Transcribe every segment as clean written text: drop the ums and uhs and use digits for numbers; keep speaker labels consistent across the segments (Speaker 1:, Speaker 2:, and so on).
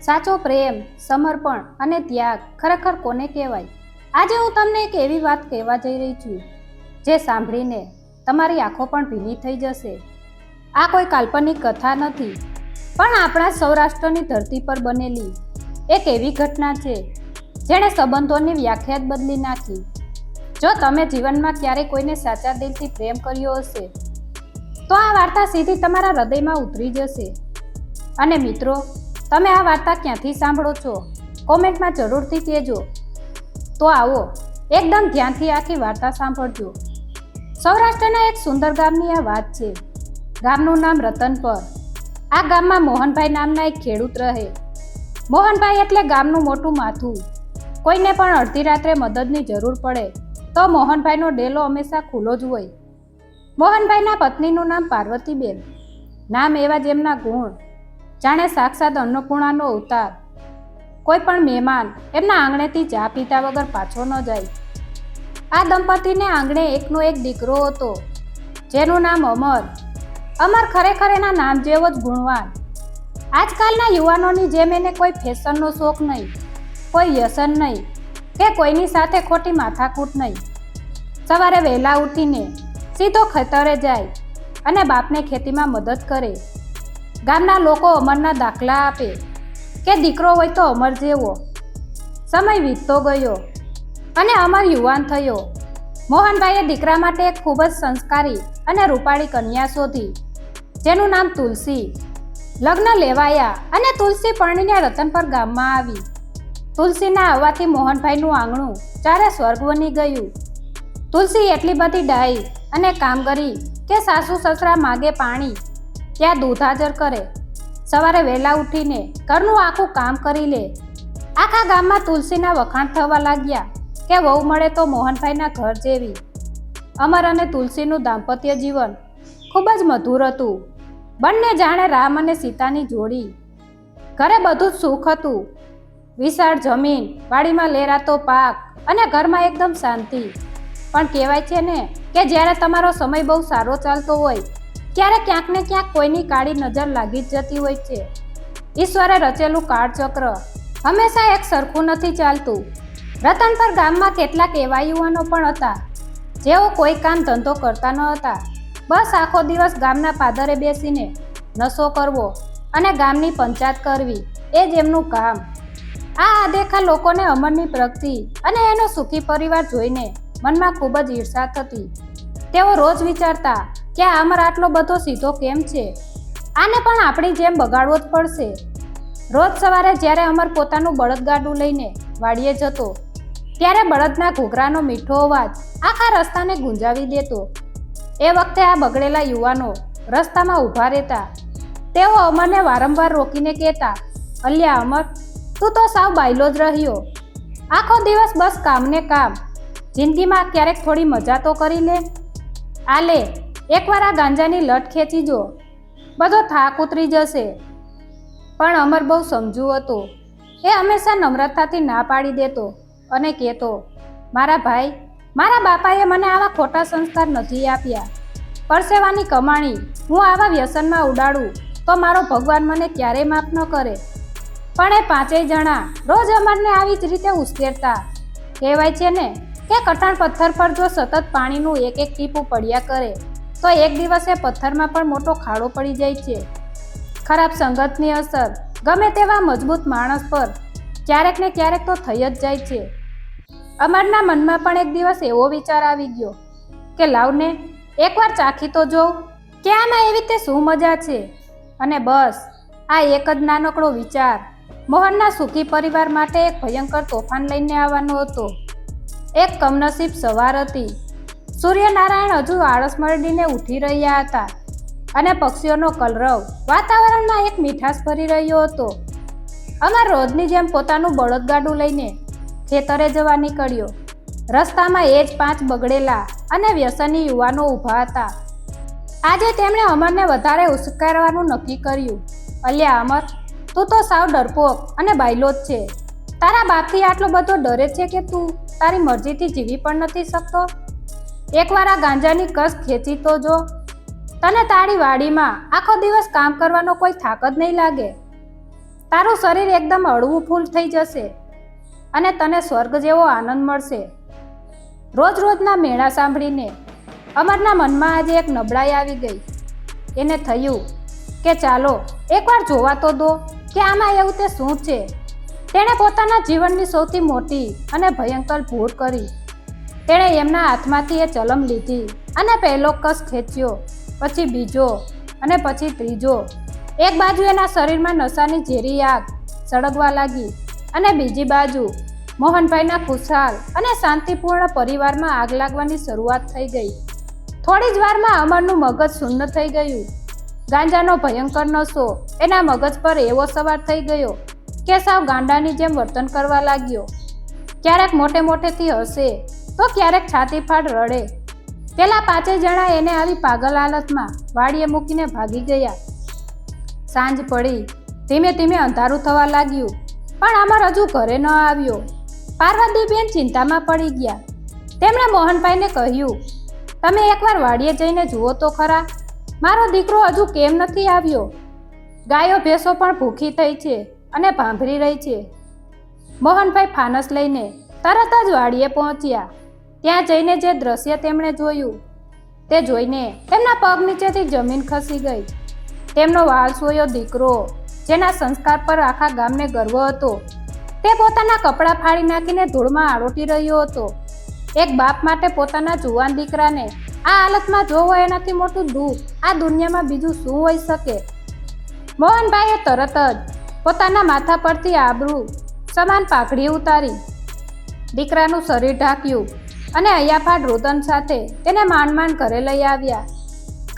Speaker 1: સાચો પ્રેમ, સમર્પણ અને ત્યાગ ખરેખર કોને કહેવાય? આજે હું તમને એક એવી વાત કહેવા જઈ રહી છું જે સાંભળીને તમારી આંખો પણ ભીની થઈ જશે. આ કોઈ કાલ્પનિક કથા નથી, પણ આપણા સૌરાષ્ટ્રની ધરતી પર બનેલી એક એવી ઘટના છે જેણે સંબંધોની વ્યાખ્યા જ બદલી નાખી. જો તમે જીવનમાં ક્યારેય કોઈને સાચા દિલથી પ્રેમ કર્યો હશે તો આ વાર્તા સીધી તમારા હૃદયમાં ઉતરી જશે. અને મિત્રો, તમે આ વાર્તા ક્યાંથી સાંભળો છો? કોમેન્ટમાં જરૂરથી કહેજો. તો આવો એકદમ ધ્યાનથી આખી વાર્તા સાંભળજો. સૌરાષ્ટ્રના એક સુંદર ગામની આ વાત છે. ગામનું નામ રતનપર. આ ગામમાં મોહનભાઈ નામના એક ખેડૂત રહે. મોહનભાઈ એટલે ગામનું મોટું માથું. કોઈને પણ અડધી રાત્રે મદદની જરૂર પડે તો મોહનભાઈનો ડેલો હંમેશા ખુલ્લો જ હોય. મોહનભાઈના પત્નીનું નામ પાર્વતીબેન. નામ એવા જ એમના ગુણ, જાણે સાક્ષાત અન્નપૂર્ણાનો અવતાર. કોઈ પણ મહેમાન એમના આંગણેથી ચા પીતા વગર પાછો ન જાય. આ દંપતીને આંગણે એકનો એક દીકરો હતો જેનું નામ અમર. અમર ખરેખર એના નામ જેવો જ ગુણવાન. આજકાલના યુવાનોની જેમ એને કોઈ ફેશનનો શોખ નહીં, કોઈ વ્યસન નહીં કે કોઈની સાથે ખોટી માથાકૂટ નહીં. સવારે વહેલા ઉઠીને સીધો ખેતરે જાય અને બાપને ખેતીમાં મદદ કરે. ગામના લોકો અમરના દાખલા આપે કે દીકરો હોય તો અમર જેવો. સમય વીતતો ગયો અને અમર યુવાન થયો. મોહનભાઈએ દીકરા માટે એક ખૂબ જ સંસ્કારી અને રૂપાળી કન્યા શોધી જેનું નામ તુલસી. લગ્ન લેવાયા અને તુલસી પરણીને રતનપર ગામમાં આવી. તુલસીના આવવાથી મોહનભાઈનું આંગણું ચારે સ્વર્ગ બની ગયું. તુલસી એટલી બધી ડાઈ અને કામગરી કે સાસુ સસરા માગે પાણી ત્યાં દૂધ હાજર કરે. સવારે વહેલા ઉઠીને ઘરનું આખું કામ કરી લે. આખા ગામમાં તુલસીના વખાણ થવા લાગ્યા કે વહુ મળે તો મોહનભાઈના ઘર જેવી. અમર અને તુલસીનું દાંપત્ય જીવન ખૂબ જ મધુર હતું. બંને જાણે રામ અને સીતાની જોડી. ઘરે બધું જ સુખ હતું. વિશાળ જમીન, વાડીમાં લહેરાતો પાક અને ઘરમાં એકદમ શાંતિ. પણ કહેવાય છે ને કે જ્યારે તમારો સમય બહુ સારો ચાલતો હોય ત્યારે ક્યાંક ને ક્યાંક કોઈની કાળી નજર લાગી જ જતી હોય છે. ઈશ્વરે રચેલું કાળચક્ર હંમેશા એક સરખું નથી ચાલતું. રતનપર ગામમાં કેટલાક એવા યુવાનો પણ હતા જેઓ કોઈ કામ ધંધો કરતા ન હતા. બસ આખો દિવસ ગામના પાદરે બેસીને નશો કરવો અને ગામની પંચાયત કરવી એ જ એમનું કામ. આ આદેખા લોકોને અમરની પ્રગતિ અને એનો સુખી પરિવાર જોઈને મનમાં ખૂબ જ ઈર્ષા થતી. તેઓ રોજ વિચારતા કે આ અમર આટલો બધો સીધો કેમ છે? આને પણ આપણી જેમ બગાડવો જ પડશે. રોજ સવારે જ્યારે અમર પોતાનું બળદગાડું લઈને વાડીએ જતો ત્યારે બળદના ઘૂઘરાનો મીઠો અવાજ આખા રસ્તાને ગુંજાવી દેતો. એ વખતે આ બગડેલા યુવાનો રસ્તામાં ઊભા રહેતા. તેઓ અમરને વારંવાર રોકીને કહેતા, અલ્યા અમર, તું તો સાવ બાયલો જ રહ્યો. આખો દિવસ બસ કામને કામ. જિંદગીમાં ક્યારેક થોડી મજા તો કરી લે. આ લે, એકવાર આ ગાંજાની લટ ખેંચી જો, બધો થાક ઉતરી જશે. પણ અમર બહુ સમજુ હતો. એ હંમેશા નમ્રતાથી ના પાડી દેતો અને કહેતો, મારા ભાઈ, મારા બાપાએ મને આવા ખોટા સંસ્કાર નથી આપ્યા. પરસેવાની કમાણી હું આવા વ્યસનમાં ઉડાડું તો મારો ભગવાન મને ક્યારેય માફ ન કરે. પણ એ પાંચેય જણા રોજ અમરને આવી જ રીતે ઉશ્કેરતા. કહેવાય છે ને કે કઠણ પથ્થર પર જો સતત પાણીનું એક એક ટીપું પડ્યા કરે તો એક દિવસે પથ્થરમાં પણ મોટો ખાડો પડી જાય છે. ખરાબ સંગતની અસર ગમે તેવા મજબૂત માણસ પર ક્યારેક ને ક્યારેક તો થઈ જ જાય છે. અમરના મનમાં પણ એક દિવસ એવો વિચાર આવી ગયો કે લાવને એકવાર ચાખી તો જોઉં કે આમાં એવી તે શું મજા છે. અને બસ આ એક જ નાનકડો વિચાર મોહનના સુખી પરિવાર માટે એક ભયંકર તોફાન લઈને આવવાનો હતો. એક કમનસીબ સવાર હતી. સૂર્યનારાયણ હજુ આળસ મરડીને ઉઠી રહ્યા હતા અને પક્ષીઓનો કલરવ વાતાવરણમાં એક મીઠાશ ભરી રહ્યો હતો. અમર રોજની જેમ પોતાનું બળદગાડું લઈને ખેતરે જવા નીકળ્યો. રસ્તામાં એ જ 5 બગડેલા અને વ્યસની યુવાનો ઊભા હતા. આજે તેમણે અમરને વધારે ઉશ્કેરવાનું નક્કી કર્યું. અલ્યા અમર, તું તો સાવ ડરપોક અને બાયલો જ છે. તારા બાપથી આટલો બધો ડરે છે કે તું તારી મરજીથી જીવી પણ નથી શકતો. એકવાર આ ગાંજાની કસ ખેંચી તો જો. તને તારી વાડીમાં આખો દિવસ કામ કરવાનો કોઈ થાક જ નહીં લાગે. તારું શરીર એકદમ હળવું ફૂલ થઈ જશે અને તને સ્વર્ગ જેવો આનંદ મળશે. રોજ રોજના મેળા સાંભળીને અમરના મનમાં આજે એક નબળાઈ આવી ગઈ. એને થયું કે ચાલો એકવાર જોવા તો દો કે આમાં એવું તે શું છે. તેણે પોતાના જીવનની સૌથી મોટી અને ભયંકર ભૂલ કરી. તેણે એમના હાથમાંથી એ ચલમ લીધી અને પહેલો કસ ખેંચ્યો, પછી બીજો અને પછી ત્રીજો. એક બાજુ એના શરીરમાં નશાની ઝેરી આગ સળગવા લાગી અને બીજી બાજુ મોહનભાઈના ખુશાલ અને શાંતિપૂર્ણ પરિવારમાં આગ લાગવાની શરૂઆત થઈ ગઈ. થોડી જ વારમાં અમરનું મગજ શૂન્ય થઈ ગયું. ગાંજાનો ભયંકર નશો એના મગજ પર એવો સવાર થઈ ગયો કે સાવ ગાંડાની જેમ વર્તન કરવા લાગ્યો. ક્યારેક મોટે મોટેથી હસે તો ક્યારેક છાતી ફાડ રડે. પેલા 5 જણા એને આવી પાગલ હાલતમાં વાડીએ મૂકીને ભાગી ગયા. સાંજ પડી, ધીમે ધીમે અંધારું થવા લાગ્યું, પણ અમર હજુ ઘરે ન આવ્યો. પાર્વતીબેન ચિંતામાં પડી ગયા. તેમણે મોહનભાઈને કહ્યું, તમે એકવાર વાડીએ જઈને જુઓ તો ખરા, મારો દીકરો હજુ કેમ નથી આવ્યો? ગાયો ભેંસો પણ ભૂખી થઈ છે અને ભાંભરી રહી છે. મોહનભાઈ ફાનસ લઈને તરત જ વાડીએ પહોંચ્યા. ત્યાં જઈને જે દ્રશ્ય તેમણે જોયું તે જોઈને તેમના પગ નીચેથી જમીન ખસી ગઈ. તેમનો વાલસોયો દીકરો, જેના સંસ્કાર પર આખા ગામને ગર્વ હતો, તે પોતાના કપડાં ફાડી નાખીને ધૂળમાં આરોટી રહ્યો હતો. એક બાપ માટે પોતાના જુવાન દીકરાને આ હાલતમાં જોવો એનાથી મોટું દુઃખ આ દુનિયામાં બીજું શું હોઈ શકે. મોહનભાઈએ તરત જ પોતાના માથા પરથી આબરૂ સમાન પાઘડી ઉતારી, દીકરાનું શરીર ઢાંક્યું અને હૈયાફાટ રુદન સાથે તેને માંડ ઘરે લઈ આવ્યા.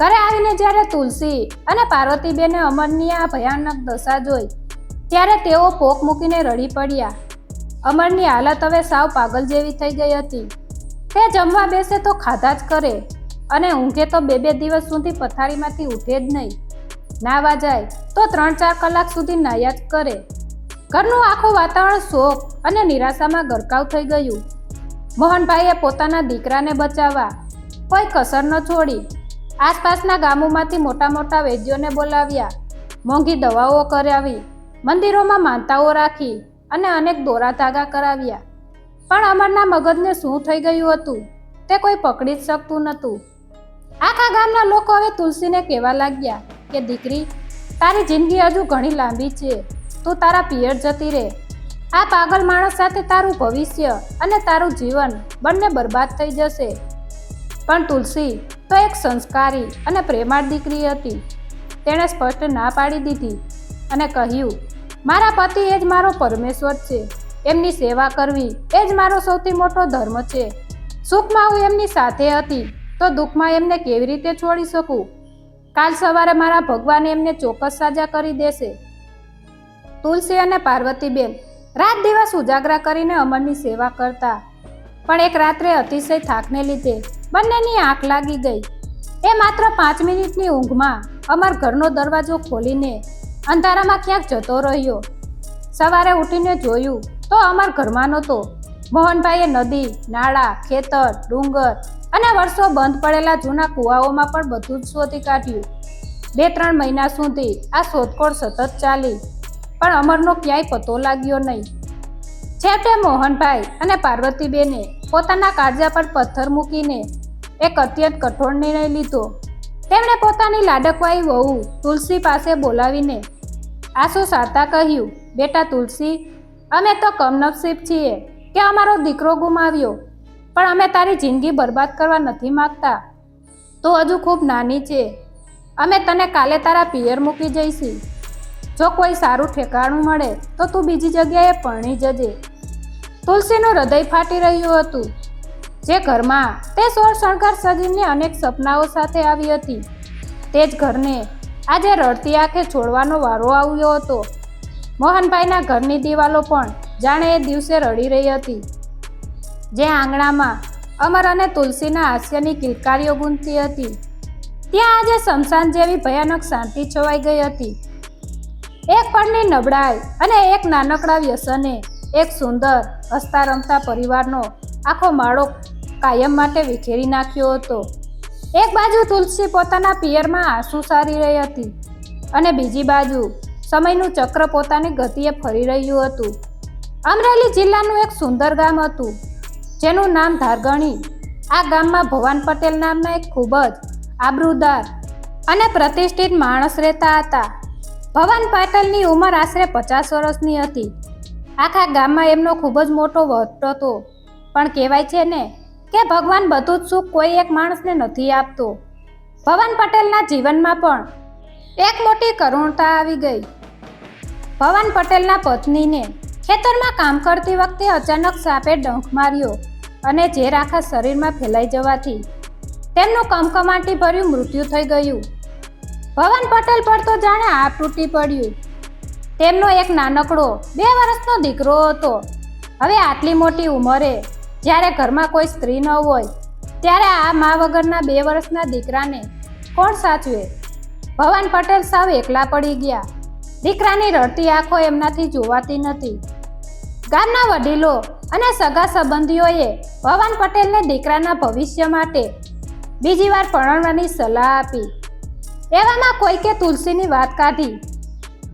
Speaker 1: ઘરે આવીને જ્યારે તુલસી અને પાર્વતીબેને અમરની આ ભયાનક દશા જોઈ ત્યારે તેઓ પોક મૂકીને રડી પડ્યા. અમરની હાલત હવે સાવ પાગલ જેવી થઈ ગઈ હતી. તે જમવા બેસે તો ખાધા જ કરે અને ઊંઘે તો 2-2 દિવસ સુધી પથારીમાંથી ઉઠે જ નહીં. નાવા જાય તો 3-4 કલાક સુધી નાહ્યા જ કરે. ઘરનું આખું વાતાવરણ શોક અને નિરાશામાં ગરકાવ થઈ ગયું. મોહનભાઈએ પોતાના દીકરાને બચાવવા કોઈ કસર ન છોડી. આસપાસના ગામોમાંથી મોટા મોટા વૈદ્યોને બોલાવ્યા, મોંઘી દવાઓ કરાવી, મંદિરોમાં માનતાઓ રાખી અને અનેક દોરા ધાગા કરાવ્યા. પણ અમરના મગજને શું થઈ ગયું હતું તે કોઈ પકડી જ શકતું નહોતું. આખા ગામના લોકો હવે તુલસીને કહેવા લાગ્યા કે દીકરી, તારી જિંદગી હજુ ઘણી લાંબી છે, તું તારા પિયર જતી રહે. આ પાગલ માણસ સાથે તારું ભવિષ્ય અને તારું જીવન બંને બરબાદ થઈ જશે. પણ તુલસી તો એક સંસ્કારી અને પ્રેમાળ દીકરી હતી. તેણે સ્પષ્ટ ના પાડી દીધી અને કહ્યું, મારા પતિ એ જ મારો પરમેશ્વર છે. એમની સેવા કરવી એ જ મારો સૌથી મોટો ધર્મ છે. સુખમાં હું એમની સાથે હતી તો દુઃખમાં એમને કેવી રીતે છોડી શકું? કાલ સવારે મારા ભગવાન એમને ચોક્કસ સાજા કરી દેશે. તુલસી અને પાર્વતીબેન રાત દિવસ ઉજાગરા કરીને અમરની સેવા કરતા. પણ એક રાત્રે અતિશય થાકને લીધે બંનેની આંખ લાગી ગઈ. એ માત્ર 5 મિનિટની ઊંઘમાં અમર ઘરનો દરવાજો ખોલીને અંધારામાં ક્યાંક જતો રહ્યો. સવારે ઉઠીને જોયું તો અમર ઘરમાં નહોતો. મોહનભાઈએ નદી, નાળા, ખેતર, ડુંગર અને વર્ષો બંધ પડેલા જૂના કૂવાઓમાં પણ બધું જ શોધી કાઢ્યું. 2-3 મહિના સુધી આ શોધખોળ સતત ચાલી, પણ અમરનો ક્યાંય પતો લાગ્યો નહીં. છેવટે મોહનભાઈ અને પાર્વતીબેને પોતાના કાળજા પર પથ્થર મૂકીને એક અત્યંત કઠોર નિર્ણય લીધો. તેમણે પોતાની લાડકવાઈ વહુ તુલસી પાસે બોલાવીને આંસુ સારતા કહ્યું, બેટા તુલસી, અમે તો કમનસીબ છીએ કે અમારો દીકરો ગુમાવ્યો, પણ અમે તારી જિંદગી બરબાદ કરવા નથી માગતા. તું હજુ ખૂબ નાની છે. અમે તને કાલે તારા પિયર મૂકી જઈશું. જો કોઈ સારું ઠેકાણું મળે તો તું બીજી જગ્યાએ પરણી જજે. તુલસીનું હૃદય ફાટી રહ્યું હતું. જે ઘરમાં તે સોળ શણગાર સજીને અનેક સપનાઓ સાથે આવી હતી, તે જ ઘરને આજે રડતી આંખે છોડવાનો વારો આવ્યો હતો. મોહનભાઈના ઘરની દિવાલો પણ જાણે એ દિવસે રડી રહી હતી. જે આંગણામાં અમર અને તુલસીના હાસ્યની કિલકારીઓ ગૂંજતી હતી, ત્યાં આજે શમશાન જેવી ભયાનક શાંતિ છવાઈ ગઈ હતી. એક પળની નબળાઈ અને એક નાનકડા વ્યસને એક સુંદર હસતા રમતા પરિવારનો આખો માળો કાયમ માટે વિખેરી નાખ્યો હતો. એક બાજુ તુલસી પોતાના પિયરમાં આંસુ સારી રહી હતી અને બીજી બાજુ સમયનું ચક્ર પોતાની ગતિએ ફરી રહ્યું હતું. અમરેલી જિલ્લાનું એક સુંદર ગામ હતું જેનું નામ ધારગણી. આ ગામમાં ભવાન પટેલ નામના એક ખૂબ જ આબરૂદાર અને પ્રતિષ્ઠિત માણસ રહેતા હતા. ભવાન પટેલની ઉંમર આશરે 50 વર્ષની હતી. આખા ગામમાં એમનો ખૂબ જ મોટો વટ હતો. પણ કહેવાય છે ને કે ભગવાન બધું જ સુખ કોઈ એક માણસને નથી આપતો. ભવાન પટેલના જીવનમાં પણ એક મોટી કરુણતા આવી ગઈ. ભવાન પટેલના પત્નીને ખેતરમાં કામ કરતી વખતે અચાનક સાપે ડંખ માર્યો અને ઝેર આખા શરીરમાં ફેલાઈ જવાથી તેમનું કમકમાટી ભર્યું મૃત્યુ થઈ ગયું. ભવાન પટેલ પર તો જાણે આપ તૂટી પડ્યું. તેમનો એક નાનકડો 2 વર્ષનો દીકરો હતો. હવે આટલી મોટી ઉંમરે જ્યારે ઘરમાં કોઈ સ્ત્રી ન હોય ત્યારે આ મા વગરના 2 વર્ષના દીકરાને કોણ સાચવે? ભવાન પટેલ સાવ એકલા પડી ગયા. દીકરાની રડતી આંખો એમનાથી જોવાતી નથી. ગામના વડીલો અને સગા સંબંધીઓએ ભવાન પટેલને દીકરાના ભવિષ્ય માટે બીજી વાર પરણવાની સલાહ આપી. એવામાં કોઈકે તુલસીની વાત કાઢી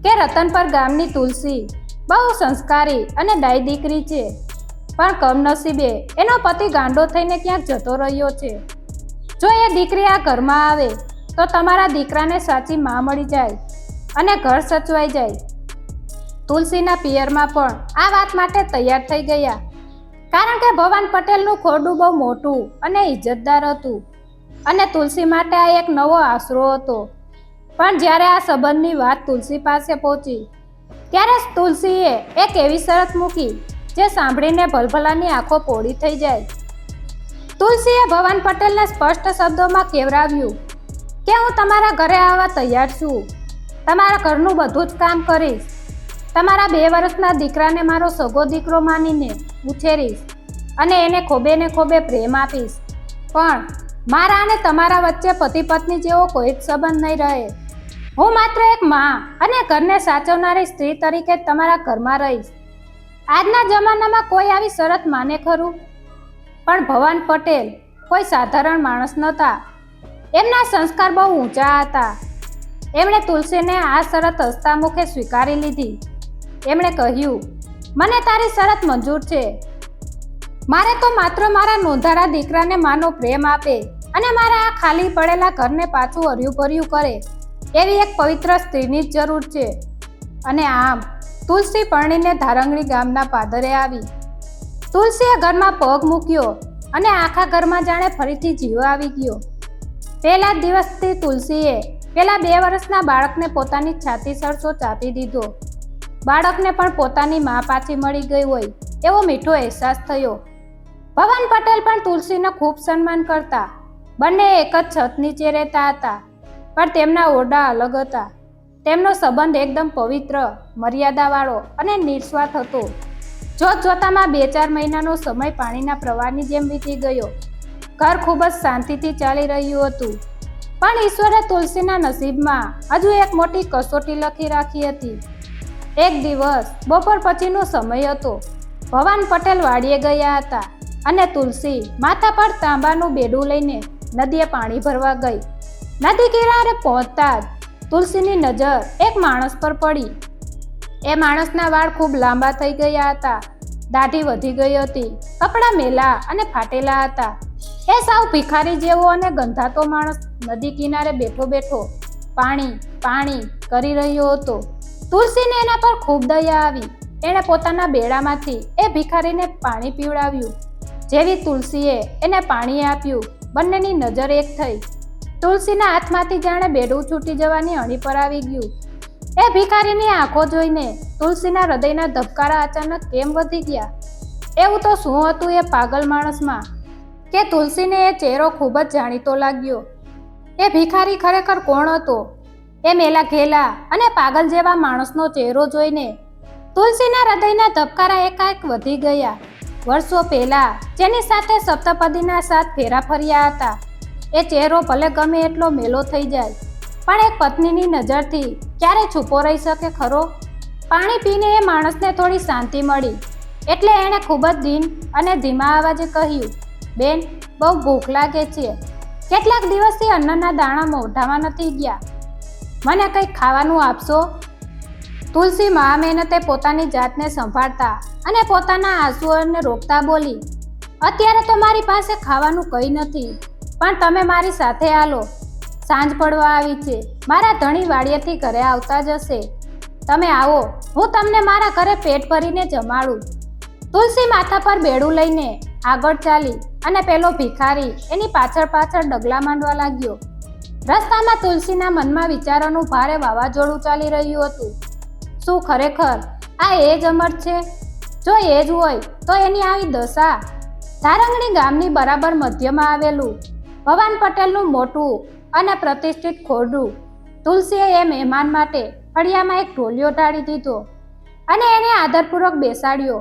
Speaker 1: કે રતનપર ગામની તુલસી બહુ સંસ્કારી અને ડાઈ દીકરી છે, પણ કમનસીબે એનો પતિ ગાંડો થઈને ક્યાંક જતો રહ્યો છે. જો એ દીકરી આ ઘરમાં આવે તો તમારા દીકરાને સાચી માં મળી જાય અને ઘર સચવાઈ જાય. તુલસીના પિયરમાં પણ આ વાત માટે તૈયાર થઈ ગયા, કારણ કે ભવાન પટેલનું ખોરડું બહુ મોટું અને ઇજ્જતદાર હતું અને તુલસી માટે આ એક નવો આશરો હતો. પણ જ્યારે આ સંબંધની વાત તુલસી પાસે પહોંચી ત્યારે તુલસીએ એક એવી શરત મૂકી જે સાંભળીને ભલભલાની આંખો પોળી થઈ જાય. તુલસીએ ભવાન પટેલને સ્પષ્ટ શબ્દોમાં કહેવરાવ્યું કે હું તમારા ઘરે આવવા તૈયાર છું. તમારા ઘરનું બધું જ કામ કરીશ. તમારા 2 વર્ષના દીકરાને મારો સગો દીકરો માનીને ઉછેરીશ અને એને ખોબે ને ખોબે પ્રેમ આપીશ. પણ મારા અને તમારા વચ્ચે પતિ પત્ની જેવો કોઈ જ સંબંધ નહીં રહે. હું માત્ર એક માં અને ઘરને સાચવનારી સ્ત્રી તરીકે તમારા ઘરમાં રહીશ. આજના જમાનામાં કોઈ આવી શરત માને ખરું? પણ ભવાન પટેલ કોઈ સાધારણ માણસ નહોતા. એમના સંસ્કાર બહુ ઊંચા હતા. એમણે તુલસીને આ શરત હસતા મુખે સ્વીકારી લીધી. એમણે કહ્યું, મને તારી શરત મંજૂર છે. મારે તો માત્ર મારા નોંધારા દીકરાને માનો પ્રેમ આપે અને મારા આ ખાલી પડેલા ઘરને પાછું હર્યું ભર્યું કરે એવી એક પવિત્ર સ્ત્રીની જ જરૂર છે. અને આમ તુલસી પરણીને ધારંગણી ગામના પાદરે આવી. તુલસીએ ઘરમાં પગ મૂક્યો અને આખા ઘરમાં જાણે ફરીથી જીવ આવી ગયો. પહેલા દિવસથી તુલસીએ પેલા 2 વર્ષના બાળકને પોતાની છાતી સરસો ચાપી દીધો. બાળકને પણ પોતાની મા પાછી મળી ગઈ હોય એવો મીઠો અહેસાસ થયો. ભવાન પટેલ પણ તુલસીને ખૂબ સન્માન કરતા. બંને એક જ છત નીચે રહેતા હતા, પણ તેમના ઓરડા અલગ હતા. તેમનો સંબંધ એકદમ પવિત્ર, મર્યાદાવાળો અને નિસ્વાર્થ હતો. જોત જોતામાં 2-4 મહિનાનો સમય પાણીના પ્રવાહની જેમ વીતી ગયો. ઘર ખૂબ જ શાંતિથી ચાલી રહ્યું હતું. પણ ઈશ્વરે તુલસીના નસીબમાં હજુ એક મોટી કસોટી લખી રાખી હતી. એક દિવસ બપોર પછીનો સમય હતો. ભવાન પટેલ વાડીએ ગયા હતા અને તુલસી માથા પર તાંબાનું બેડું લઈને નદીએ પાણી ભરવા ગઈ. નદી કિનારે પહોંચતા જ તુલસીની નજર એક માણસ પર પડી. એ માણસના વાળ ખૂબ લાંબા થઈ ગયા હતા. દાઢી વધી ગઈ હતી. કપડાં મેલા અને ફાટેલા હતા. એ સાવ ભિખારી જેવો અને ગંધાતો માણસ નદી કિનારે બેઠો બેઠો પાણી પાણી કરી રહ્યો હતો. તુલસીને એના પર ખૂબ દયા આવી. એણે પોતાના બેડામાંથી એ ભિખારીને પાણી પીવડાવ્યું. જેવી તુલસીએ એને પાણી આપ્યું, બંનેની નજર એક થઈ. તુલસીના હાથમાંથી જાણે બેડું છૂટી જવાની અણી પર આવી ગયું. એ ભિખારીની આંખો જોઈને તુલસીના હૃદયના ધબકારા અચાનક કેમ વધી ગયા? એવું તો શું હતું એ પાગલ માણસમાં કે તુલસીને એ ચહેરો ખૂબ જ જાણીતો લાગ્યો. એ ભિખારી ખરેખર કોણ હતો? એ મેલા ઘેલા અને પાગલ જેવા માણસનો ચહેરો જોઈને તુલસીના હૃદયના ધબકારા એકાએક વધી ગયા. વર્ષો પહેલા જેની સાથે સપ્તપદીના 7 ફેરા ફર્યા હતા, એ ચહેરો ભલે ગમે એટલો મેલો થઈ જાય, પણ એક પત્નીની નજરથી ક્યારે છૂપો રહી શકે ખરો? પાણી પીને એ માણસને થોડી શાંતિ મળી, એટલે એણે ખૂબ જ દીન અને ધીમા અવાજે કહ્યું, બેન, બહુ ભૂખ લાગે છે. કેટલાક દિવસથી અન્નના દાણા મોઢામાં નથી ગયા. મને કંઈક ખાવાનું આપશો? તુલસી મહા મહેનતે પોતાની જાતને સંભાળતા અને પોતાના આંસુઓને રોકતા બોલી, અત્યારે તો મારી પાસે ખાવાનું કંઈ નથી, પણ તમે મારી સાથે હાલો. સાંજ પડવા આવી છે. મારા ધણી વાડિયેથી ઘરે આવતા જ હશે. તમે આવો, હું તમને મારા ઘરે પેટ ભરીને જમાડું. તુલસી માથા પર બેડું લઈને આગળ ચાલી અને પેલો ભિખારી એની પાછળ પાછળ ડગલા માંડવા લાગ્યો. રસ્તામાં તુલસીના મનમાં વિચારોનું ભારે વાવાઝોડું ચાલી રહ્યું હતું. શું ખરેખર આ એ જ અમર છે? જો એ જ હોય તો એની આવી દશા. ધારંગણી ગામની બરાબર મધ્યમાં આવેલું ભવાન પટેલનું મોટું અને પ્રતિષ્ઠિત ખોરડું. તુલસીએ એ મહેમાન માટે ફળિયામાં એક ઢોલિયો ઢાળી દીધો અને એને આદરપૂર્વક બેસાડ્યો.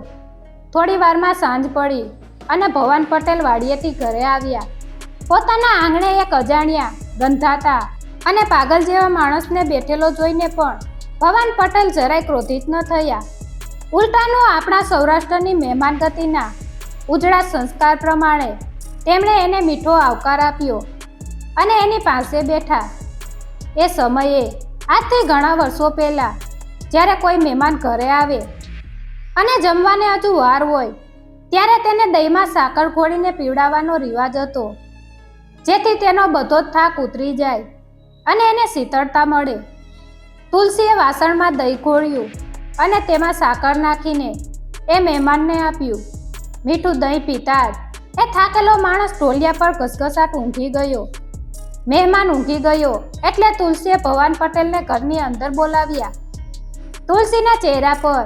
Speaker 1: થોડી વારમાં સાંજ પડી અને ભવાન પટેલ વાડિયેથી ઘરે આવ્યા. પોતાના આંગણે એક અજાણ્યા, ગંધાતા અને પાગલ જેવા માણસને બેઠેલો જોઈને પણ ભવાન પટેલ જરાય ક્રોધિત ન થયા. ઉલટાનું આપણા સૌરાષ્ટ્રની મહેમાન ગતિના ઉજળા સંસ્કાર પ્રમાણે તેમણે એને મીઠો આવકાર આપ્યો અને એની પાસે બેઠા. એ સમયે આજથી ઘણા વર્ષો પહેલાં જ્યારે કોઈ મહેમાન ઘરે આવે અને જમવાને હજુ વાર હોય ત્યારે તેને દહીંમાં સાકર ઘોળીને પીવડાવવાનો રિવાજ હતો, જેથી તેનો બધો જ થાક ઉતરી જાય અને એને શીતળતા મળે. તુલસીએ વાસણમાં દહીં ઘોળ્યું અને તેમાં સાકર નાખીને એ મહેમાનને આપ્યું. મીઠું દહીં પીતા જ એ થાકેલો માણસ ઢોલિયા પર ઘસઘસાટ ઊંઘી ગયો. મહેમાન ઊંઘી ગયો એટલે તુલસીએ ભવાન પટેલને ઘરની અંદર બોલાવ્યા. તુલસીના ચહેરા પર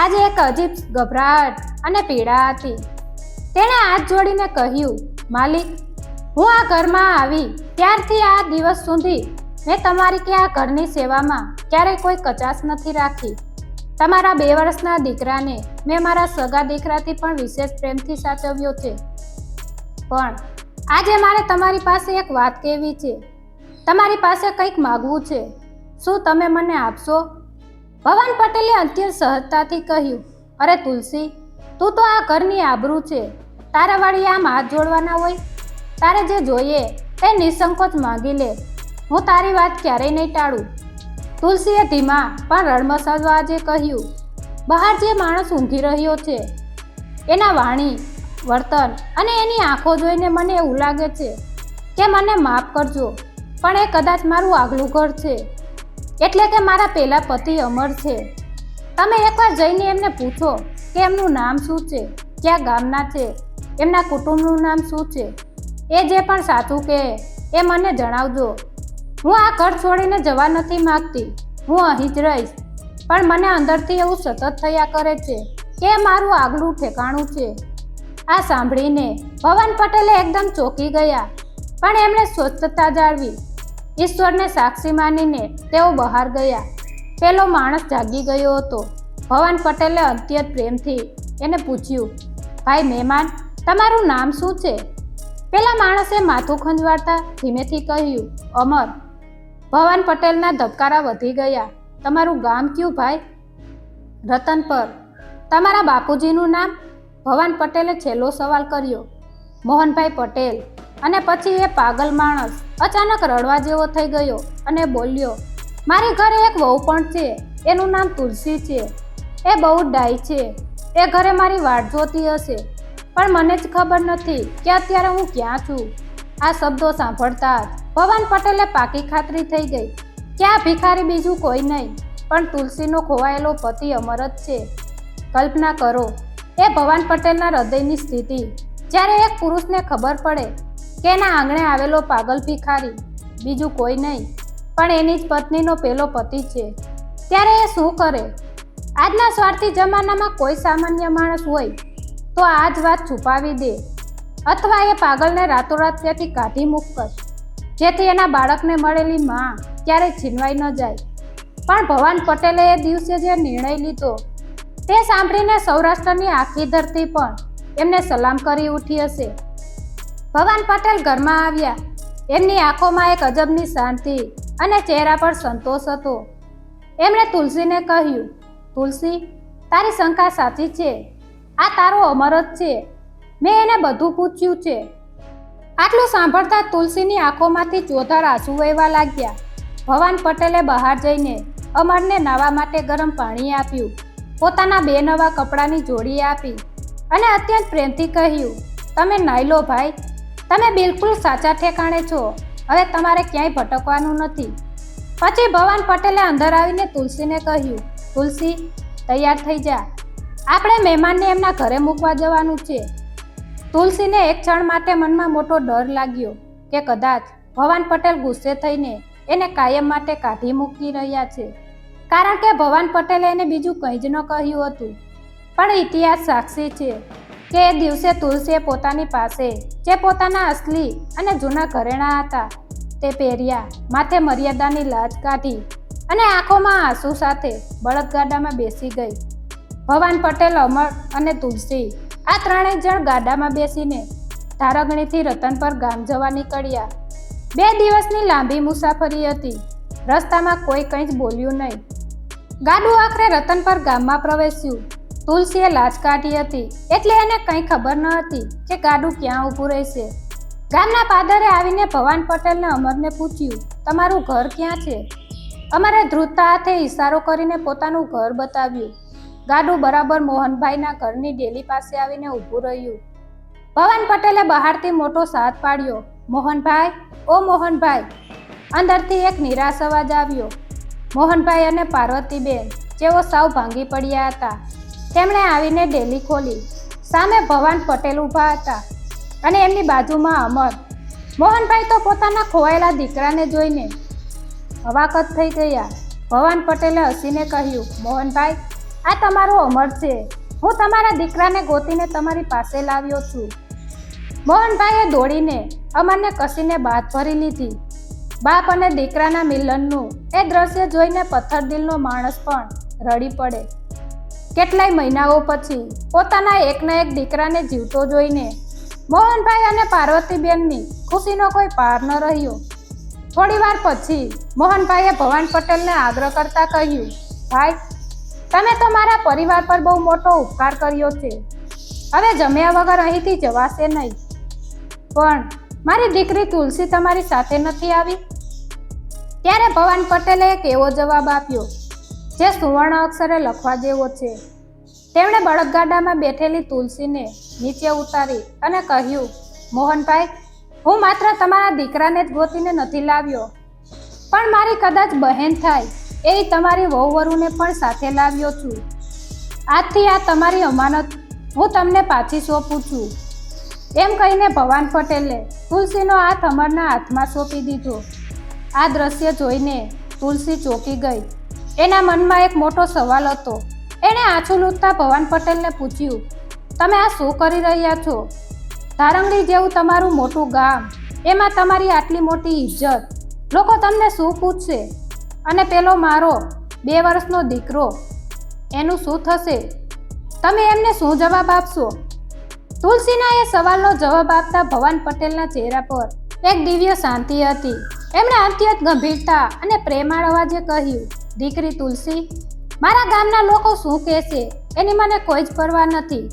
Speaker 1: આજે એક અજીબ ગભરાટ અને પીડા હતી. તેણે હાથ જોડીને કહ્યું, માલિક, હું આ ઘરમાં આવી ત્યારથી આ દિવસ સુધી મેં તમારી કે આ ઘરની સેવામાં ક્યારેય કોઈ કચાશ નથી રાખી. તમારા 2 વર્ષના દીકરાને મેં મારા સગા દીકરાથી પણ વિશેષ પ્રેમથી સાચવ્યો છે. પણ આજે મારે તમારી પાસે એક વાત કહેવી છે. તમારી પાસે કંઈક માગવું છે. શું તમે મને આપશો? ભવાન પટેલે અત્યંત સહજતાથી કહ્યું, અરે તુલસી, તું તો આ ઘરની આબરૂ છે. તારા વળી આમ હાથ જોડવાના હોય? તારે જે જોઈએ તે નિસંકોચ માગી લે. હું તારી વાત ક્યારેય નહીં ટાળું. તુલસીએ ધીમા પણ રડમસાવા આજે કહ્યું, બહાર જે માણસ ઊંઘી રહ્યો છે એના વાણી, વર્તન અને એની આંખો જોઈને મને એવું લાગે છે કે મને માફ કરજો, પણ એ કદાચ મારું આગલું ઘર છે, એટલે કે મારા પહેલા પતિ અમર છે. તમે એકવાર જઈને એમને પૂછો કે એમનું નામ શું છે, ક્યાં ગામના છે, એમના કુટુંબનું નામ શું છે. એ જે પણ સાચું કહે એ મને જણાવજો. હું આ ઘર છોડીને જવા નથી માગતી. હું અહીં જ રહીશ, પણ મને અંદરથી એવું સતત થયા કરે છે કે મારું આગલું ઠેકાણું છે. આ સાંભળીને ભવાન પટેલે એકદમ ચોંકી ગયા, પણ એમણે સ્વચ્છતા જાળવી. ઈશ્વરને સાક્ષી માનીને તેઓ બહાર ગયા. પેલો માણસ જાગી ગયો હતો. ભવાન પટેલે અત્યંત પ્રેમથી એને પૂછ્યું, ભાઈ મહેમાન, તમારું નામ શું છે? પેલા માણસે માથું ખંજવાળતા ધીમેથી કહ્યું, અમર. ભવાન પટેલના ધબકારા વધી ગયા. તમારું ગામ કયું ભાઈ? રતનપર. તમારા બાપુજીનું નામ? ભવાન પટેલે છેલ્લો સવાલ કર્યો. મોહનભાઈ પટેલ. અને પછી એ પાગલ માણસ અચાનક રડવા જેવો થઈ ગયો અને બોલ્યો, મારી ઘરે એક વહુ પણ છે. એનું નામ તુલસી છે. એ બહુ ડાઈ છે. એ ઘરે મારી વાટ જોતી હશે, પણ મને જ ખબર નથી કે અત્યારે હું ક્યાં છું. આ શબ્દો સાંભળતા જ ભવાન પટેલે પાકી ખાતરી થઈ ગઈ કે આ ભિખારી બીજું કોઈ નહીં, પણ તુલસીનો ખોવાયેલો પતિ અમર જ છે. કલ્પના કરો એ ભવાન પટેલના હૃદયની સ્થિતિ, જ્યારે એક પુરુષને ખબર પડે કે એના આંગણે આવેલો પાગલ ભિખારી બીજું કોઈ નહીં, પણ એની જ પત્નીનો પેલો પતિ છે, ત્યારે એ શું કરે? આજના સ્વાર્થી જમાનામાં કોઈ સામાન્ય માણસ હોય તો આ જ વાત છુપાવી દે, અથવા એ પાગલને રાતોરાત ત્યાંથી કાઢી મૂકત, જેથી એના બાળકને મળેલી માં ક્યારેય છીનવાઈ ન જાય. પણ ભવાન પટેલે એ દિવસે જે નિર્ણય લીધો તે સાંભળીને સૌરાષ્ટ્રની આખી ધરતી પણ એમને સલામ કરી ઉઠી હશે. ભવાન પટેલ ઘરમાં આવ્યા. એમની આંખોમાં એક અજબની શાંતિ અને ચહેરા પર સંતોષ હતો. એમણે તુલસીને કહ્યું, તુલસી, તારી શંકા સાચી છે. આ તારો અમર જ છે. મેં એને બધું પૂછ્યું છે. આટલું સાંભળતા તુલસીની આંખોમાંથી ચોધાર આંસુ વહેવા લાગ્યા. ભવાન પટેલે બહાર જઈને અમરને નાહવા માટે ગરમ પાણી આપ્યું, પોતાના 2 નવા કપડાની જોડી આપી અને અત્યંત પ્રેમથી કહ્યું, તમે નાહી લો ભાઈ, તમે બિલકુલ સાચા ઠેકાણે છો, હવે તમારે ક્યાંય ભટકવાનું નથી. પછી ભવાન પટેલે અંદર આવીને તુલસીને કહ્યું, તુલસી, તૈયાર થઈ જા, આપણે મહેમાનને એમના ઘરે મૂકવા જવાનું છે. તુલસીને એક ક્ષણ માટે મનમાં મોટો ડર લાગ્યો કે કદાચ ભવાન પટેલ ગુસ્સે થઈને એને કાયમ માટે કાઢી મૂકી રહ્યા છે, કારણ કે ભવાન પટેલે એને બીજું કંઈ જ ન કહ્યું હતું. પણ ઇતિહાસ સાક્ષી છે કે એ દિવસે તુલસીએ પોતાની પાસે જે પોતાના અસલી અને જૂના ઘરેણાં હતા તે પહેર્યા, માથે મર્યાદાની લાજ કાઢી અને આંખોમાં આંસુ સાથે બળદગાડામાં બેસી ગઈ. ભવાન પટેલ, અમર અને તુલસી આ 3 જણ ગાડામાં બેસીને ધારગણીથી રતનપર ગામ જવા નીકળ્યા. 2 દિવસની લાંબી મુસાફરી હતી. રસ્તામાં કોઈ કંઈ જ બોલ્યું નહીં. ગાડું આખરે રતનપર ગામમાં પ્રવેશ્યું. તુલસીએ લાજ કાઢી હતી એટલે એને કંઈ ખબર ન હતી કે ગાડું ક્યાં ઊભું રહેશે. ગામના પાદરે આવીને ભવાન પટેલને અમરને પૂછ્યું, તમારું ઘર ક્યાં છે? અમરે ધ્રુજતા હાથે ઈશારો કરીને પોતાનું ઘર બતાવ્યું. ગાડું બરાબર મોહનભાઈના ઘરની ડેલી પાસે આવીને ઊભું રહ્યું. ભવાન પટેલે બહારથી મોટો સાદ પાડ્યો, મોહનભાઈ, ઓ મોહનભાઈ. અંદરથી એક નિરાશ અવાજ આવ્યો. મોહનભાઈ અને પાર્વતીબેન, જેઓ સાવ ભાંગી પડ્યા હતા, તેમણે આવીને ડેલી ખોલી. સામે ભવાન પટેલ ઊભા હતા અને એમની બાજુમાં અમર. મોહનભાઈ તો પોતાના ખોવાયેલા દીકરાને જોઈને અવાકત થઈ ગયા. ભવાન પટેલે હસીને કહ્યું, મોહનભાઈ, આ તમારો અમર છે. હું તમારા દીકરાને ગોતીને તમારી પાસે લાવ્યો છું. મોહનભાઈએ દોડીને અમરને કસીને બાથ ભરી લીધી. બાપ અને દીકરાના મિલનનું એ દ્રશ્ય જોઈને પથ્થરદિલનો માણસ પણ રડી પડે. કેટલાય મહિનાઓ પછી પોતાના એકના એક દીકરાને જીવતો જોઈને મોહનભાઈ અને પાર્વતીબેનની ખુશીનો કોઈ પાર ન રહ્યો. થોડીવાર પછી મોહનભાઈએ ભવાન પટેલને આગ્રહ કરતા કહ્યું, ભાઈ, તમે તો મારા પરિવાર પર બહુ મોટો ઉપકાર કર્યો છે. હવે જમ્યા વગર અહીંથી જવાશે નહીં. પણ મારી દીકરી તુલસી તમારી સાથે નથી આવી? ત્યારે ભવાન પટેલે એક એવો જવાબ આપ્યો જે સુવર્ણ અક્ષરે લખવા જેવો છે. તેમણે બળદગાડામાં બેઠેલી તુલસીને નીચે ઉતારી અને કહ્યું, મોહનભાઈ, હું માત્ર તમારા દીકરાને જ ગોતીને નથી લાવ્યો, પણ મારી કદાચ બહેન થાય એવી તમારી વહુવરુને પણ સાથે લાવ્યો છું. આજથી આ તમારી અમાનત હું તમને પાછી સોંપું છું. એમ કહીને ભવાન પટેલે તુલસીનો હાથ અમરના હાથમાં સોંપી દીધો. આ દ્રશ્ય જોઈને તુલસી ચોંકી ગઈ. એના મનમાં એક મોટો સવાલ હતો. એણે આંસુ લૂંટતા ભવાન પટેલને પૂછ્યું, તમે આ શું કરી રહ્યા છો? ધારંગડી જેવું તમારું મોટું ગામ, એમાં તમારી આટલી મોટી ઇજ્જત, લોકો તમને શું પૂછશે? અને પેલો મારો 2 વર્ષનો દીકરો, એનું શું થશે? તમે એમને શું જવાબ આપશો? તુલસીના એ સવાલનો જવાબ આપતા ભવાન પટેલના ચહેરા પર એક દિવ્ય શાંતિ હતી. એમણે અત્યંત ગંભીરતા અને પ્રેમાળ અવાજે કહ્યું, દીકરી તુલસી, મારા ગામના લોકો શું કહેશે એની મને કોઈ જ પરવા નથી.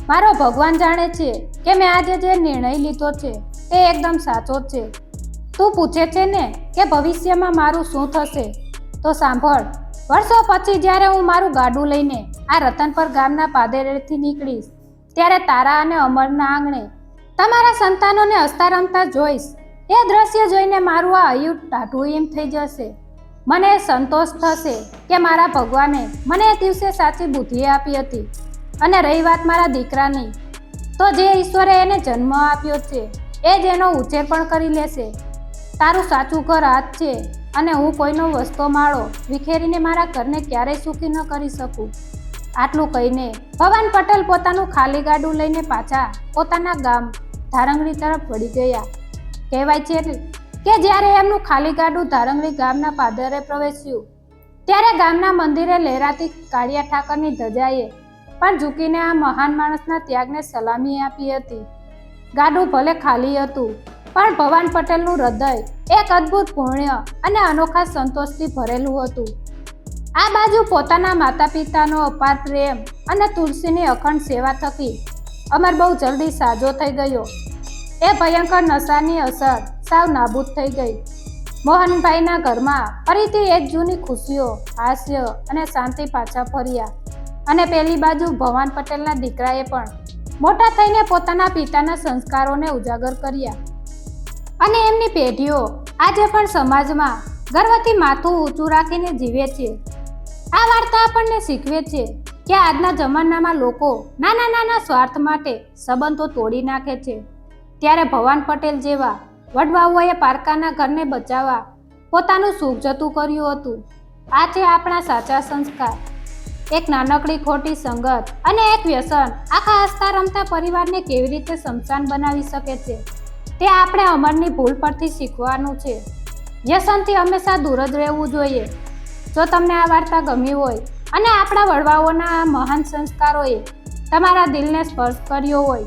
Speaker 1: મારો ભગવાન જાણે છે કે મેં આજે જે નિર્ણય લીધો છે એ એકદમ સાચો છે. તું પૂછે છે ને કે ભવિષ્યમાં મારું શું થશે? તો સાંભળ, વર્ષો પછી જ્યારે હું મારું ગાડું લઈને આ રતનપર ગામના પાદરેથી નીકળીશ, ત્યારે તારા અને અમરના આંગણે તમારા સંતાનોને હસતા રમતા જોઈશ. એ દ્રશ્ય જોઈને મારું આ હૈયું ટાઢું એમ થઈ જશે. મને સંતોષ થશે કે મારા ભગવાને મને એ દિવસે સાચી બુદ્ધિ આપી હતી. અને રહી વાત મારા દીકરાની, તો જે ઈશ્વરે એને જન્મ આપ્યો છે એ જ એનો ઉછેર પણ કરી લેશે. તારું સાચું ઘર આજ છે અને હું કોઈનો વસતો માળો વિખેરીને મારા ઘરને ક્યારેય સુખી ન કરી શકું. આટલું કહીને ભવાન પટેલ પોતાનું ખાલી ગાડું લઈને પાછા પોતાના ગામ ધારંગડી તરફ વળી ગયા. કહેવાય છે કે જ્યારે એમનું ખાલી ગાડું ધારંગડી ગામના પાદરે પ્રવેશ્યું, ત્યારે ગામના મંદિરે લહેરાતી કાળિયા ઠાકરની ધજાએ પણ ઝૂકીને આ મહાન માણસના ત્યાગને સલામી આપી હતી. ગાડું ભલે ખાલી હતું, પણ ભવાન પટેલનું હૃદય એક અદ્ભુત પુણ્ય અને અનોખા સંતોષથી ભરેલું હતું. આ બાજુ પોતાના માતા પિતાનો અપાર પ્રેમ અને તુલસીની અખંડ સેવા થકી અમર બહુ જલ્દી સાજો થઈ ગયો. એ ભયંકર નશાની અસર સાવ નાબૂદ થઈ ગઈ. મોહનભાઈના ઘરમાં ફરીથી એ જ જૂની ખુશીઓ, હાસ્ય અને શાંતિ પાછા ફર્યા. અને પેલી બાજુ ભવાન પટેલના દીકરાએ પણ મોટા થઈને પોતાના પિતાના સંસ્કારોને ઉજાગર કર્યા અને એમની પેઢીઓ આજે પણ સમાજમાં ગર્વથી માથું ઊંચું રાખીને જીવે છે. આ વાર્તા આપણને શીખવે છે કે આજના જમાનામાં લોકો નાના નાના સ્વાર્થ માટે સંબંધો તોડી નાખે છે, ત્યારે ભવાન પટેલ જેવા વડવાઓએ પારકાના ઘરને બચાવવા પોતાનું સુખ જતું કર્યું હતું. આ છે આપણા સાચા સંસ્કાર. એક નાનકડી ખોટી સંગત અને એક વ્યસન આખા હસતા રમતા પરિવારને કેવી રીતે શમશાન બનાવી શકે છે, તે આપણે અમરની ભૂલ પરથી શીખવાનું છે. વ્યસનથી હંમેશા દૂર જ રહેવું જોઈએ. જો તમને આ વાર્તા ગમી હોય અને આપણા વડવાઓના આ મહાન સંસ્કારોએ તમારા દિલને સ્પર્શ કર્યો હોય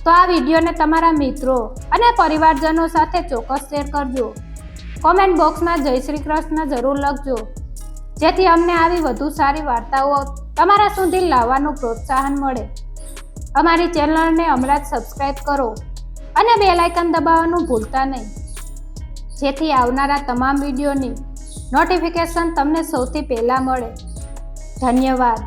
Speaker 1: તો આ વિડીયોને તમારા મિત્રો અને પરિવારજનો સાથે ચોક્કસ શેર કરજો. કોમેન્ટ બોક્સમાં જય શ્રી કૃષ્ણ જરૂર લખજો, જેથી અમને આવી વધુ સારી વાર્તાઓ તમારા સુધી લાવવાનું પ્રોત્સાહન મળે. અમારી ચેનલને હમણાં જ સબસ્ક્રાઈબ કરો અને બેલ આઇકન દબાવવાનું ભૂલતા નહીં, જેથી આવનારા તમામ વિડીયોની નોટિફિકેશન તમને સૌથી પહેલાં મળે. ધન્યવાદ.